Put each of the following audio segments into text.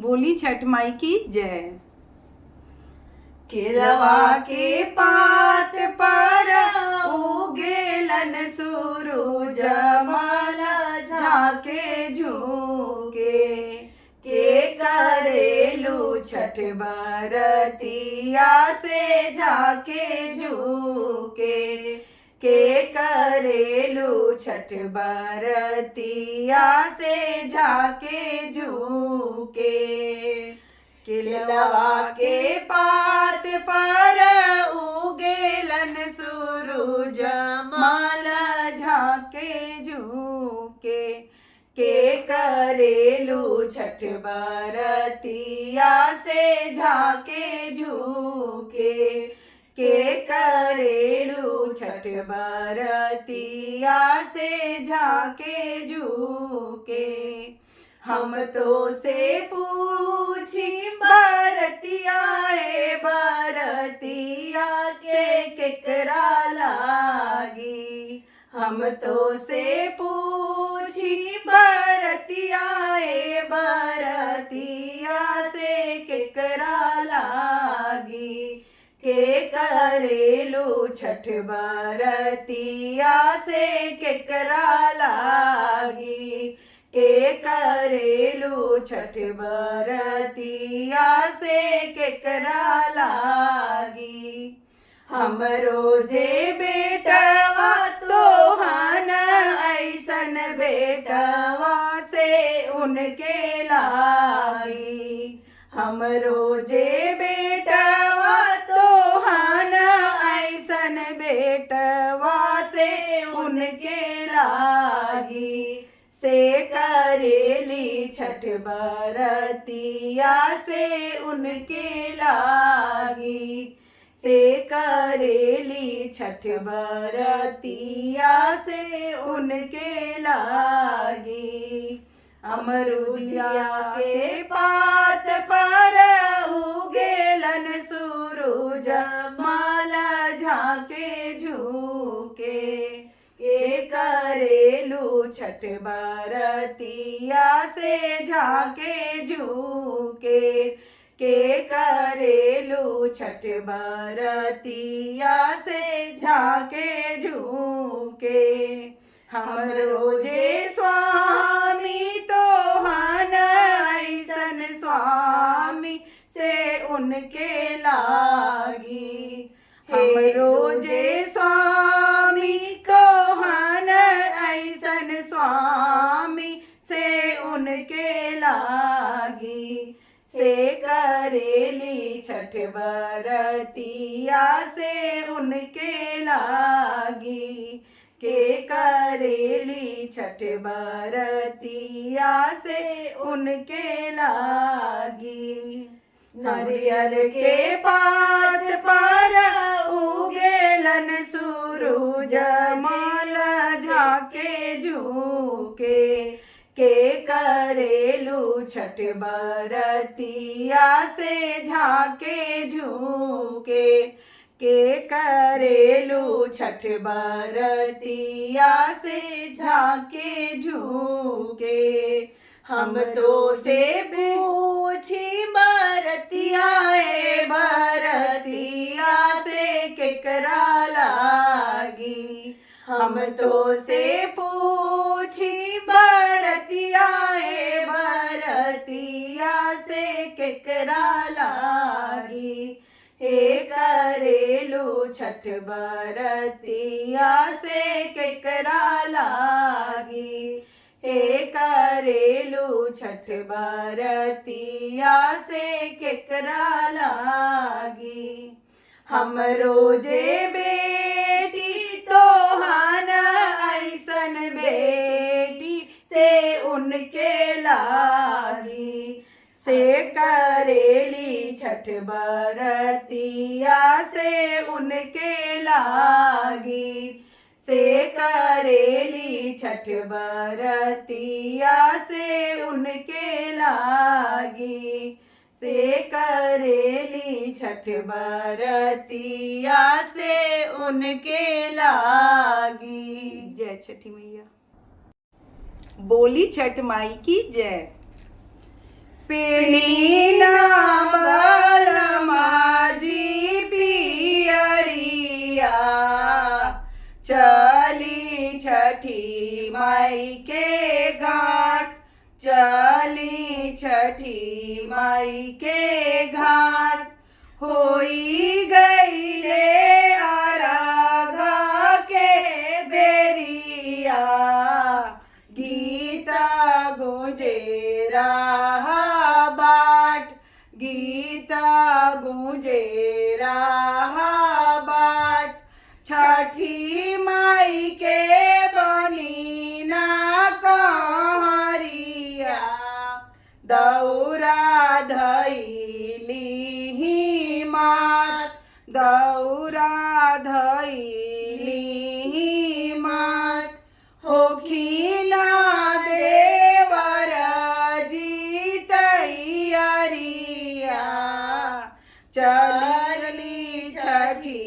बोली छठ माई की जय। केलवा के पात पर उगेलन सूरज मल झाके झुके, के करेलू छठ बरतिया से झाके झुके, के करेलू छठ बरतिया से झाके झुके। केलवा के पात पर उगेलन सूरज मल झाके झुके, के करेलू छठ बरतिया से झाके झुके, के करेलू छठ बरतिया से झाके झुके। हम तो से पूछी बरतिया ए बरतिया के केकरा लागी, हम तो से पूछी बरतिया ए बरतिया से केकरा लागी, के करेलू छठ बरतिया से केकरा लागी, के करेलू छठ बरतिया से केकरा लागी। हम रोजे बेटवा तोहन ऐसन बेटवा से उनके लागी, हम रोजे बेटवा तोहन ऐसन बेटवा से उनके लागी, से करेली छठ बरतिया से उनके लागी, से करेली छठ बरतिया से उनके लागी। अमरुदिया के पात पर उगेलन सूरज मल झाके झुके, के करेलू छठ बरतिया से झाके झुके, के करेलू छठ बरतिया से झाके झुके। हम रोजे स्वामी तोहन ऐसन स्वामी से उनके लागी, हम रोजे स्वामी तोहन ऐसन स्वामी से उनके लागी, से करेली छठ बरतिया से उनके लागी, के करेली छठ बरतिया से उनके लागी। नारियल के पात पर उगेलन सूरज मल झाके झुके, के करेलू छठ बरतिया से झाके झुके, के करेलू छठ बरतिया से झाके झुके। हम तो से पूछी बरतिया ए बरतिया से केकरा लागी, हम तो से पूछी बरतिया ए बरतिया से केकरा लागी, हे करेलू छठ बरतिया से केकरा लागी, हे करेलू छठ बरतिया से केकरा लागी। हम रोजे बेटी तोहन ऐसन बेटी से उनके लागी, से करेली छठ बरतिया से उनके लागी, से करेली छठ बरतिया से उनके लागी, से करेली छठ बरतिया से उनके लागी। जय छठी मैया। बोली छठ माई की जय। पेनी ना बलमाजी पियरिया चली छठी माई के घाट चली छठी माई के घाट होई गईले आरागा के बेरिया गीता गुंजे रहा बाट गीता गुंजे रहा बाट छठी माई के बनी ना कहरिया दौरा धैली मात दौरा धैली मात होखी ना देवर जी तैयारिया चली छठी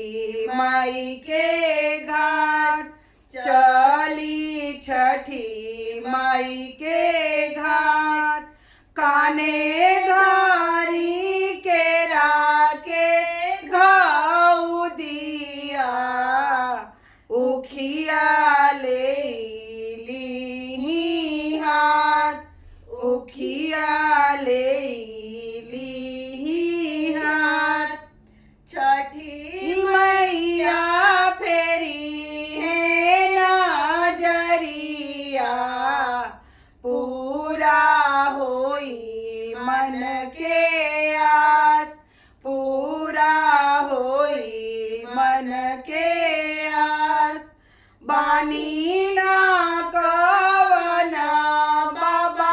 माई के घाट चली छठी माई के घाट कान्हे घारी केरा के घाउ दिया उखिया ले ली हाथ उखिया ले ली हाथ छठी मैया फेरी है नजरिया पूरा होई मन के आस पूरा होई मन के आस बानी ना कवना बाबा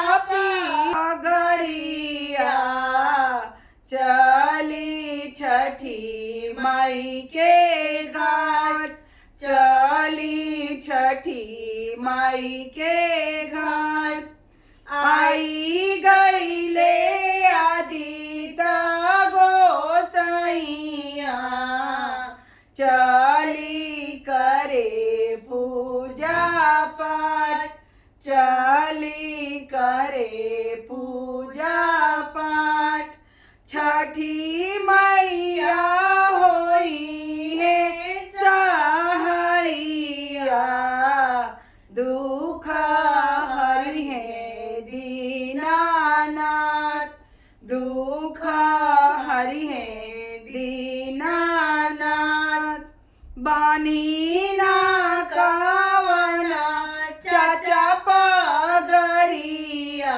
पिगरिया चली छठी माई के घाट चली छठी माई के घाट आई गईले आदित्य गोसाइया चली करे पूजा पाठ चली करे पूजा पाठ छठी मैया होई है सहाइया दुख हरि है दीनानाथ दुख हरि है दीनानाथ बानी ना कवना चाचा पगरिया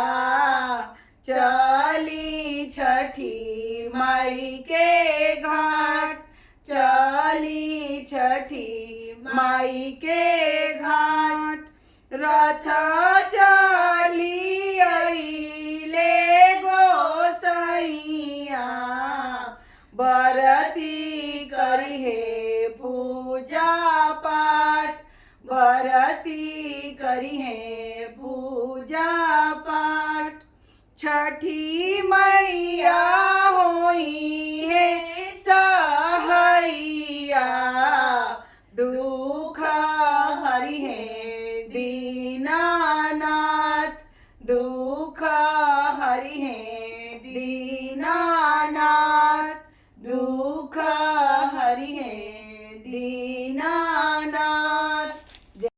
चली छठी माई के घाट चली छठी माई के घाट रथ चली अइले गोसाइया बरती करिहे पूजा पाठ बरती करिहे पूजा पाठ छठी मैया